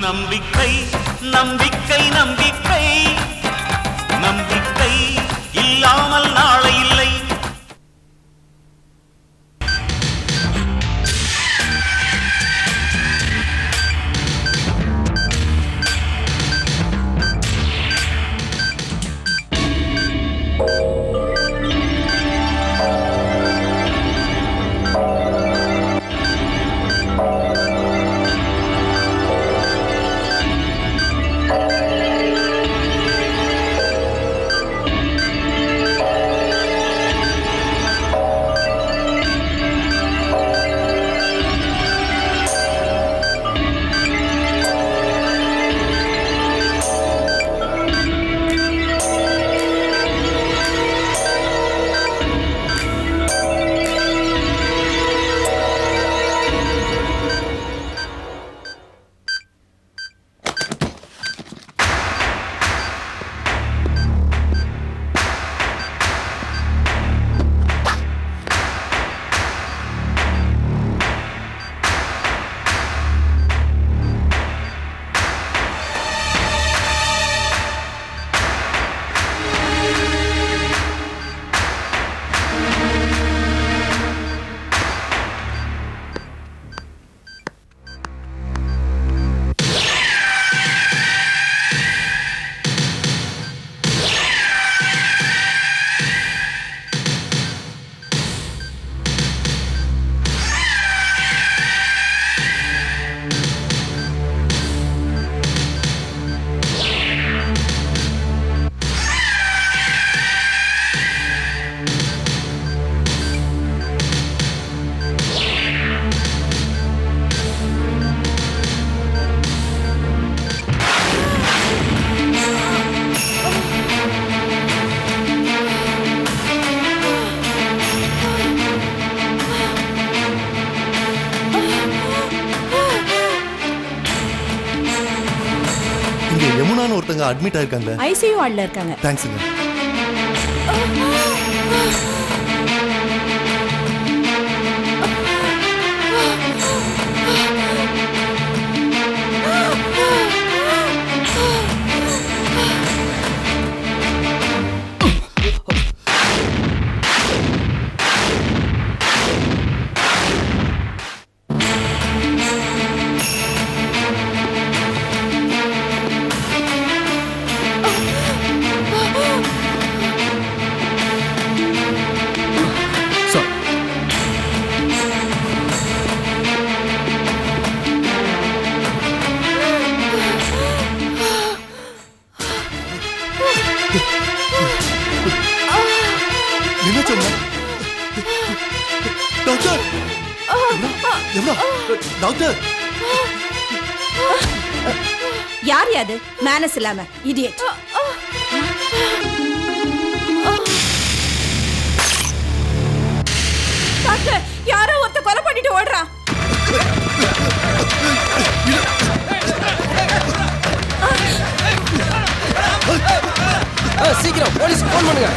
நம்பிக்கை நம்பிக்கை நம்பிக்கை நம்பிக்கை இல்லாமல் நாளை இல்லை. யமுனான்னு ஒருத்தங்க அட்மிட் ஆயிருக்காங்க. ஐசியூ வார்டுல இருக்காங்க. தேங்க்ஸ்ங்க. யார் யாது மேனஸ் இல்லாம இடியட். டாக்டர், யாரோ ஒருத்த கொலை பண்ணிட்டு ஓடுறான். சீக்கிரம் போலீஸ் போன் பண்ணுங்க.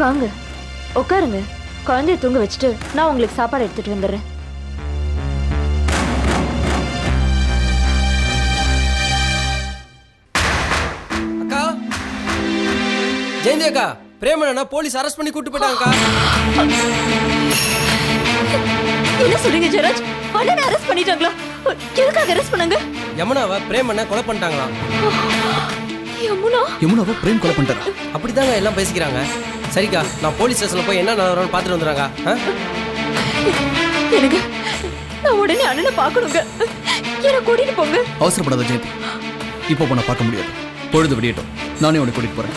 வாங்க உட்காருங்க. குழந்தைய தூங்க வச்சுட்டு நான் உங்களுக்கு சாப்பாடு எடுத்துட்டு வந்துடுறேன். அக்கா, ஜெயந்தி அக்கா, பிரேமனா போலீஸ் அரெஸ்ட் பண்ணி கூட்டு போயிட்டாங்கக்கா. என்ன சொல்றீங்க ஜெயராஜ்? அண்ணனை அரெஸ்ட் பண்ணிட்டாங்களா? எதுக்காக அரெஸ்ட் பண்ணாங்க? யமுனாவை பிரேமனா கொலை பண்ணிட்டாங்களா? யமுனா யமுனாவை பிரேம் கொலை பண்ணிட்டாரா? அப்படிதாங்க எல்லாம் பேசிக்கிறாங்க. சரிக்கா, நான் போலீஸ் ஸ்டேஷன்ல போய் என்ன நடக்குதுன்னு பார்த்துட்டு வந்துடுறாங்க. எனக்கு நான் உடனே அண்ணனை பார்க்கணுங்க. என்ன கூட்டிட்டு போங்க. அவசரப்படாத ஜெயந்தி, இப்போ போனா பார்க்க முடியாது. பொழுது விடியட்டும், நானே உன்னை கூட்டிட்டு போறேன்.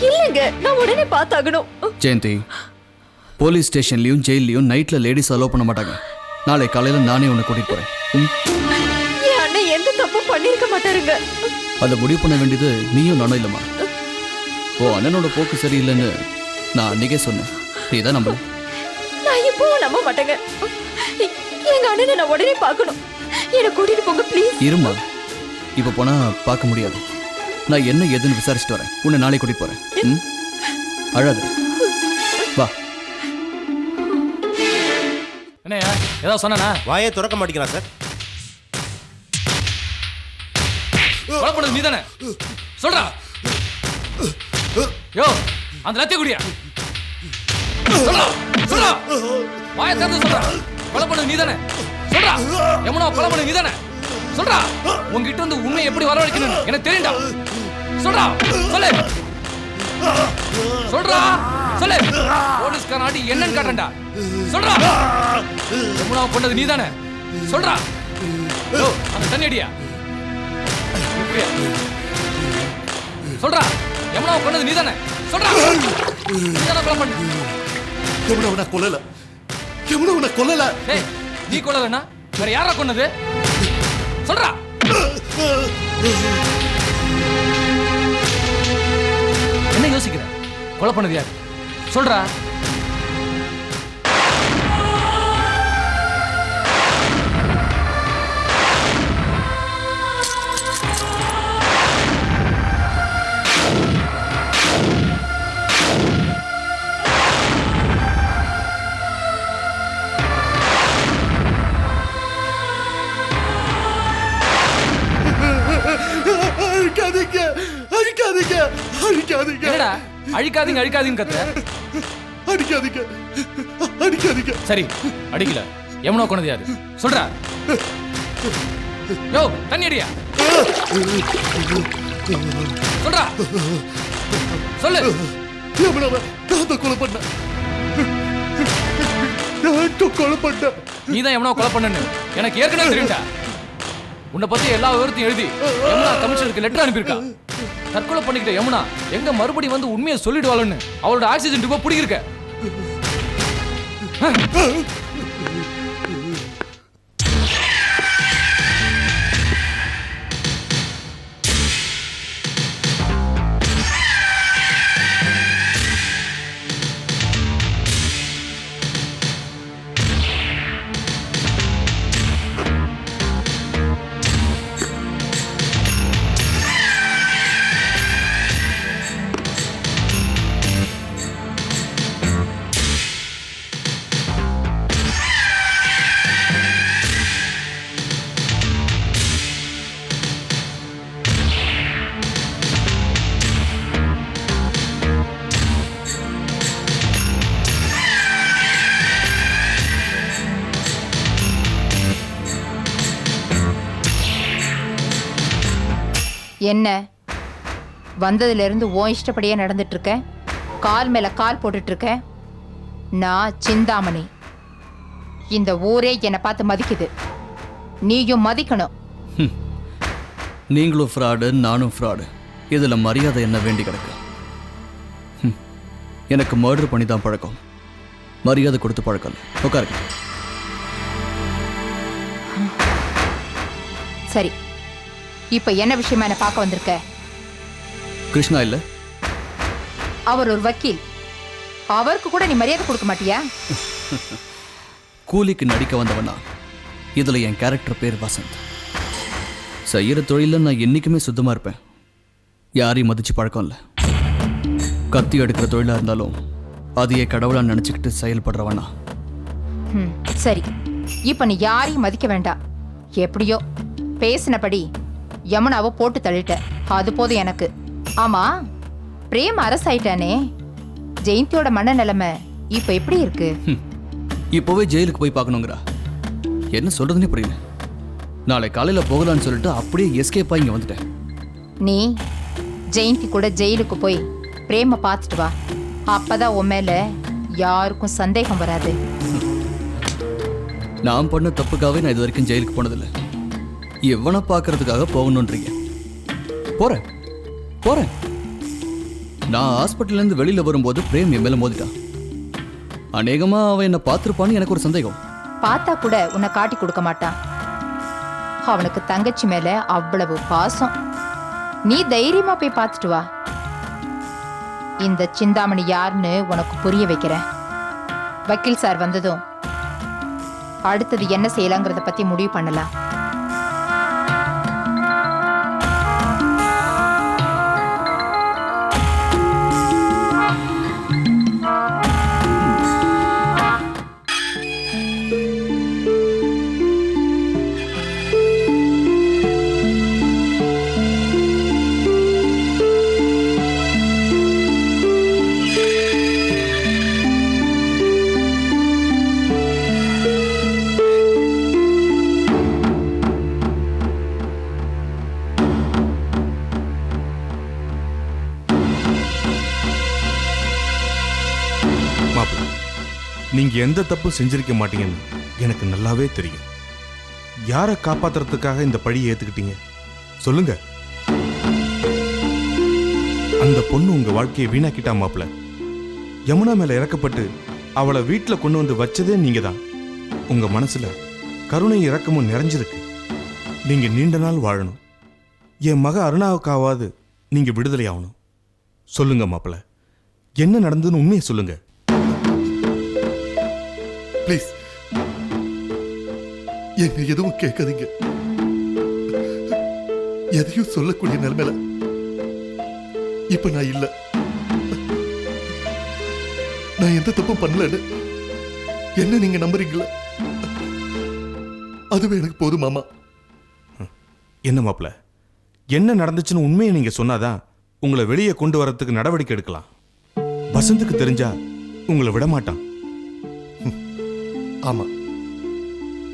இல்லைங்க, நான் உடனே பார்த்தாகணும். ஜெயந்தி, போலீஸ் ஸ்டேஷன்லயும் ஜெயிலையும் நைட்ல லேடிஸ் அலோவ் பண்ண மாட்டாங்க. நாளை காலையில நானே உன்னை கூட்டிட்டு போறேன். என் அண்ணன் எந்த தப்பும் பண்ணிருக்க மாட்டாருங்க. அதை முடிவு பண்ண வேண்டியது நீயும் நானும் இல்லம்மா. ஓ அண்ணனோட போக்கு சரியில்லைன்னு நான் அன்னைக்கே சொன்னேன். நீ தான் நம்பல. நான் இப்பவும் நம்ப மாட்டேங்க. எங்க அண்ணனை நான் உடனே பார்க்கணும். என்ன கூட்டிட்டு போங்க ப்ளீஸ். இருமா, இப்போ போனா பார்க்க முடியாது. நான் என்ன ஏதுன்னு விசாரிச்சுட்டு வரேன். உன்னை நாளை கூட்டிட்டு போறேன். அழாத, வா. என்னையா ஏதாவது சொன்னா? வாயே திறக்க மாட்டேங்கிறான் சார். கொலை பண்ணது நீதானே? சொல்றா. யோ, அந்த லத்திய குடியா? சொல்றா, சொல்றா. வாயை திறந்து சொல்றா. கொலை பண்ணது நீதானே? சொல்றா. யமுனா கொலை பண்ணது நீதானே? சொல்றா. உன்கிட்ட இருந்து உண்மை எப்படி வரவழைக்கணும் எனக்கு தெரியும்டா. சொல்றா, சொல்லு. சொல்றா, சொல்லு. போலீஸ்காரன் ஆடி என்னன்னு காட்டுறேன்டா. சொல்றா. யமுனா கொண்டது நீதானே? சொல்றா. யோ, அந்த தண்ணி அடியா? சொல்றா. யமுனா கொண்டது நீதானே? சொல்றா. நீதானே கொலை பண்ண? யமுனாவை கொல்லல. யமுனாவை கொல்லல. டேய், நீ கொல்லலனா வேற யாரா கொன்னது? சொல்றா. என்ன யோசிக்கிற? கொலை பண்ணது யாரு? சொல்றா. அழிக்காதீங்க, அழிக்காதீங்க, அழிக்காதீங்க. என்னடா அழிக்காதீங்க அழிக்காதீங்க கத்துற? அடிக்காதீங்க, அடிக்காதீங்க. சரி, அடிக்கல. யமுனா கொன்னது யாரு? சொல்றா. யோ, தண்ணி அடியா? சொல்றா. சொல்லு. யமுனாவை நான் தான் கொலை பண்ணேன். நான் தான் கொலை பண்ணேன். நீதான் யமுனா கொலை பண்ணன்னு எனக்கு ஏற்கனவே தெரியும்டா. உன்னை பத்தி எல்லா விவரத்தையும் எழுதி யமுனா கமிஷனருக்கு லெட்டர் அனுப்பியிருக்கா. தற்கொலை பண்ணிக்கிட்ட யமுனா எங்க மறுபடியும் வந்து உண்மையை சொல்லிடுவாள்னு அவளோட ஆக்சிஜன் டிப்போ பிடிக்கிருக்க. என்ன வந்ததுல இருந்து ஓ இஷ்டப்படியே நடந்துட்டு இருக்க? கால் மேல கால் போட்டுட்டு இருக்க? நான் சிந்தாமணி. இந்த ஊரே என்னை பார்த்து மதிக்குது, நீயும் மதிக்கணும். நீங்களும் ஃப்ராடு, நானும் ஃப்ராடு. இதுல மரியாதை என்ன வேண்டி கிடக்கு? எனக்கு மர்டர் பண்ணி தான் பழக்கம், மரியாதை கொடுத்து பழக்கம் இல்லை. உட்காருங்க. சரி, இப்ப என்ன விஷயமா என்ன பார்க்க வந்திருக்க? கிருஷ்ணா இல்ல, அவர் ஒரு வக்கீல். அவருக்கு கூட நீ மரியாதை கொடுக்க மாட்டியா? கூலிக்கு நடிக்க வந்தவனா? இதுல என் கேரக்டர் பேர் வசந்த். செய்யற தொழில நான் என்னைக்குமே சுத்தமா இருப்பேன். யாரையும் மதிச்சு பழக்கம் இல்லை. கத்தி எடுக்கிற தொழிலா இருந்தாலும் அதையே கடவுளா நினைச்சுக்கிட்டு செயல்படுறவனா. சரி, இப்ப நீ யாரையும் மதிக்க வேண்டாம். எப்படியோ பேசினபடி யமுனாவை போட்டு தள்ளிட்ட, அது போதும் எனக்கு. ஆமா, பிரேம் அரசாயிட்டானே, ஜெயந்தியோட மன நிலைமை இப்ப எப்படி இருக்கு? இப்போவே ஜெயிலுக்கு போய் பார்க்கணுங்கிறா? என்ன சொல்றதுன்னே புரியல. நாளை காலையில போகலான்னு சொல்லிட்டு அப்படியே எஸ்கேப் ஆகி இங்க வந்துட்டேன். நீ ஜெயந்தி கூட ஜெயிலுக்கு போய் பிரேம பார்த்துட்டு வா. அப்பதான் உன் மேல யாருக்கும் சந்தேகம் வராது. நான் பண்ண தப்புக்காகவே நான் இது வரைக்கும் ஜெயிலுக்கு போனதில்லை. எவனை பார்க்கறதுக்காக போகணுன்றீங்க? போறேன் போறேன். நான் ஹாஸ்பிட்டல்லேருந்து வெளியில் வரும்போது பிரேம் என் மேலே மோதிட்டான். அநேகமாக அவன் என்னை பார்த்துருப்பான்னு எனக்கு ஒரு சந்தேகம். பார்த்தா கூட உன்னை காட்டி கொடுக்க மாட்டான். அவனுக்கு தங்கச்சி மேல அவ்வளவு பாசம். நீ தைரியமா போய் பார்த்துட்டு வா. இந்த சிந்தாமணி யாருன்னு உனக்கு புரிய வைக்கிறேன். வக்கீல் சார் வந்ததும் அடுத்தது என்ன செய்யலாங்கிறத பத்தி முடிவு பண்ணலாம். நீங்க எந்த தப்பும் செஞ்சிருக்க மாட்டீங்கன்னு எனக்கு நல்லாவே தெரியும். யாரை காப்பாத்துறதுக்காக இந்த பழியை ஏத்துக்கிட்டீங்க சொல்லுங்க? அந்த பொண்ணு உங்க வாழ்க்கையை வீணாக்கிட்டா மாப்பிள்ள. யமுனா மேல இறக்கப்பட்டு அவளை வீட்டுல கொண்டு வந்து வச்சதே நீங்க தான். உங்க மனசுல கருணை இரக்கமும் நிறைஞ்சிருக்கு. நீங்க நீண்ட நாள் வாழணும். என் மக அருணாவுக்காவது நீங்க விடுதலை ஆகணும். சொல்லுங்க மாப்பிள்ள, என்ன நடந்ததுன்னு உண்மையை சொல்லுங்க. ப்ளீஸ் என்ன எதுவும் கேட்காதீங்க. எதையும் சொல்லக்கூடிய நிலைமையில இப்ப நான் இல்ல. நான் எந்த தப்பும் பண்ணலன்னு என்ன நீங்க நம்புறீங்களா? அதுவே எனக்கு போதும் மாமா. என்ன மாப்பிள்ள, என்ன நடந்துச்சுன்னு உண்மையை நீங்க சொன்னாதான் உங்களை வெளியே கொண்டு வரதுக்கு நடவடிக்கை எடுக்கலாம். வசந்துக்கு தெரிஞ்சா உங்களை விட மாட்டான். ஆமா,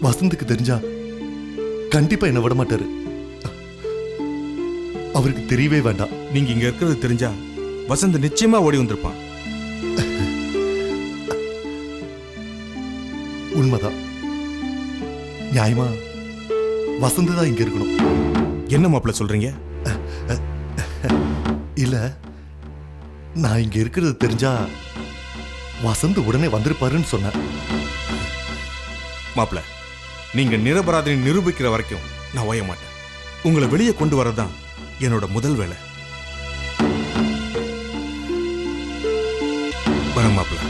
வசந்துக்கு தெரிஞ்சா கண்டிப்பா என்ன விட மாட்டாரு. அவருக்கு தெரியவே வேண்டாம். நீங்க இங்க இருக்கிறது தெரிஞ்சா வசந்த் நிச்சயமா ஓடி வந்திருப்பான். உண்மைதான். நியாயமா வசந்த் தான் இங்க இருக்கணும். என்ன மாப்பிள்ள சொல்றீங்க? இல்ல, நான் இங்க இருக்கிறது தெரிஞ்சா வசந்த் உடனே வந்திருப்பாருன்னு சொன்னேன். மாப்பிள்ள, நீங்க நிரபராதினை நிரூபிக்கிற வரைக்கும் நான் ஓய மாட்டேன். உங்களை வெளியே கொண்டு வரதான் என்னோட முதல் வேலை. வரேன் மாப்பிள்ள.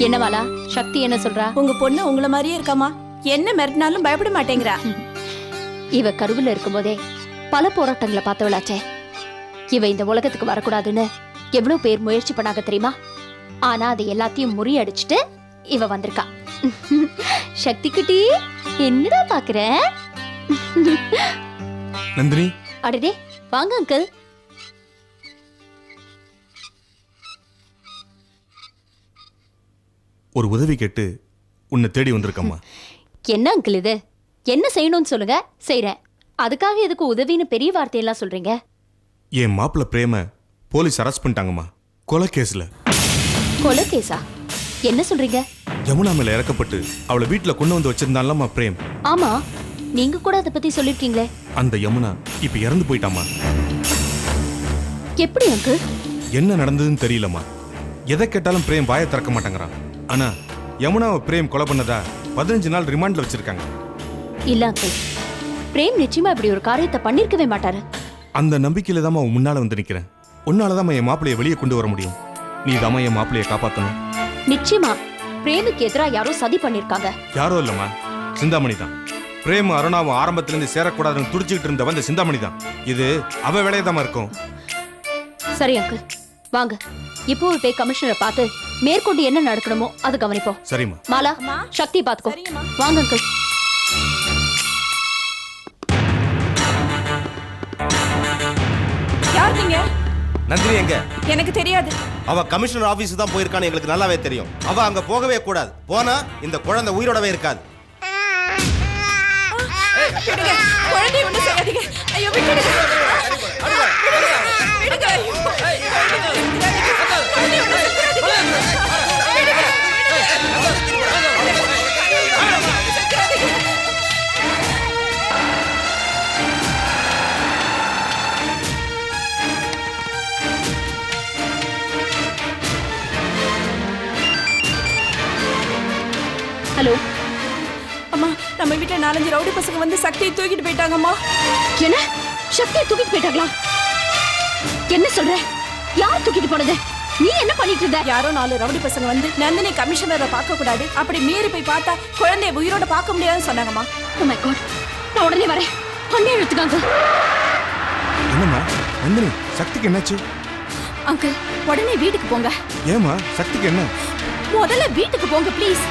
என்னவாலா சக்தி என்ன சொல்றா? உங்க பொண்ணு உங்கள மாதிரியே இருக்காமா. என்ன மிரட்டினாலும் பயப்பட மாட்டேங்கிறா. இவ கருவுல இருக்கும்போதே பல போராட்டங்களை பார்த்தவளாச்சே. இவ இந்த உலகத்துக்கு வரக்கூடாதுன்னு எவ்வளவு பேர் முயற்சி பண்ணாங்க தெரியுமா? ஆனா அதை எல்லாத்தையும் முறியடிச்சிட்டு இவ வந்திருக்கா. சக்தி குட்டி, என்னடா பாக்குற? நந்தினி, அடடே வாங்க அங்கிள். ஒரு உதவி கேட்டு உன்னை தேடி வந்திருக்கம்மா. என்ன அங்கிள் இது? என்ன செய்யணும்னு சொல்லுங்க, செய்றேன். அதுக்காக எதுக்கு உதவின்னு பெரிய வார்த்தையெல்லாம் சொல்றீங்க? என் மாப்பிள்ள பிரேம போலீஸ் அரெஸ்ட் பண்ணிட்டாங்கம்மா, கொலை கேஸ்ல. கொலை கேஸா? என்ன சொல்றீங்க? யமுனா மேல இறக்கப்பட்டு அவளை வீட்டுல கொண்டு வந்து வச்சிருந்தான்லம்மா பிரேம். ஆமா, நீங்க கூட அதை பத்தி சொல்லிருக்கீங்களே. அந்த யமுனா இப்ப இறந்து போயிட்டாமா. எப்படி அங்கிள்? என்ன நடந்ததுன்னு தெரியலம்மா. எதை கேட்டாலும் பிரேம் வாயை திறக்க மாட்டேங்கிறான். ஆனா யமுனாவை பிரேம் கொலை பண்ணதா 15 நாள் ரிமாண்ட்ல வச்சிருக்காங்க. இல்ல அங்கிள், பிரேம் நிச்சயமா இப்படி ஒரு காரியத்தை பண்ணிருக்கவே மாட்டாரு. அந்த நம்பிக்கையில தான் உன் முன்னால வந்து நிக்கிறேன். உன்னாலதான் என் மாப்பிள்ளைய வெளியே கொண்டு வர முடியும். நீ தான் என் மாப்பிள்ளைய காப்பாத்தணும். நிச்சயமா பிரேமுக்கு எதிரா யாரோ சதி பண்ணிருக்காங்க. யாரோ இல்லம்மா, சிந்தாமணி தான். பிரேம் அருணாவும் ஆரம்பத்திலிருந்து சேரக்கூடாதுன்னு துடிச்சுக்கிட்டு இருந்தவன் இந்த சிந்தாமணி தான். இது அவ வேலையதாம இருக்கும். சரி அங்கிள், வாங்க இப்போ போய் கமிஷனரை பார்த்து மேற்கொண்டு என்ன நடக்கணுமோ அது கவனிப்போம். சரிம்மா. மாலா, அம்மா. சக்தி பாத்துக்கோ. சரிங்கம்மா. வாங்க அங்கிள். யார் நீங்க? நந்தினி எங்க? எனக்கு தெரியாது. அவ கமிஷனர் ஆபீஸ் தான் போயிருக்கான்னு எங்களுக்கு நல்லாவே தெரியும். அவ அங்க போகவே கூடாது. போனா இந்த குழந்தை உயிரோடவே இருக்காது. விடுங்க, குழந்தையை ஒண்ணும் செய்யாதீங்க. ஐயோ, விட்டுடுங்க. விடுங்க. குழந்தையை ஒண்ணும் செஞ்சிடாதீங்க. ஹலோ அம்மா, நம்ம வீட்டுல 4-5 ரவுடி பசங்க வந்து சக்தியை தூக்கிட்டு போயிட்டாங்கம்மா. என்ன? சக்தியை தூக்கிட்டு போயிட்டாங்களா? என்ன சொல்ற? யார் தூக்கிட்டு போனது? நீ என்ன பண்ணிட்டு இருந்த? யாரோ 4 ரவுடி பசங்க வந்து நந்தினி கமிஷனரை பார்க்க கூடாது, அப்படி மீறி போய் பார்த்தா குழந்தைய உயிரோட பார்க்க முடியாதுன்னு சொன்னாங்கம்மா. ஓ மை காட், நான் உடனே வரேன். அண்ணே எடுத்துக்காங்க. என்னம்மா நந்தினி, சக்திக்கு என்னாச்சு? அங்கிள், உடனே வீட்டுக்கு போங்க. ஏமா சக்திக்கு என்ன? முதல்ல வீட்டுக்கு போங்க ப்ளீஸ்.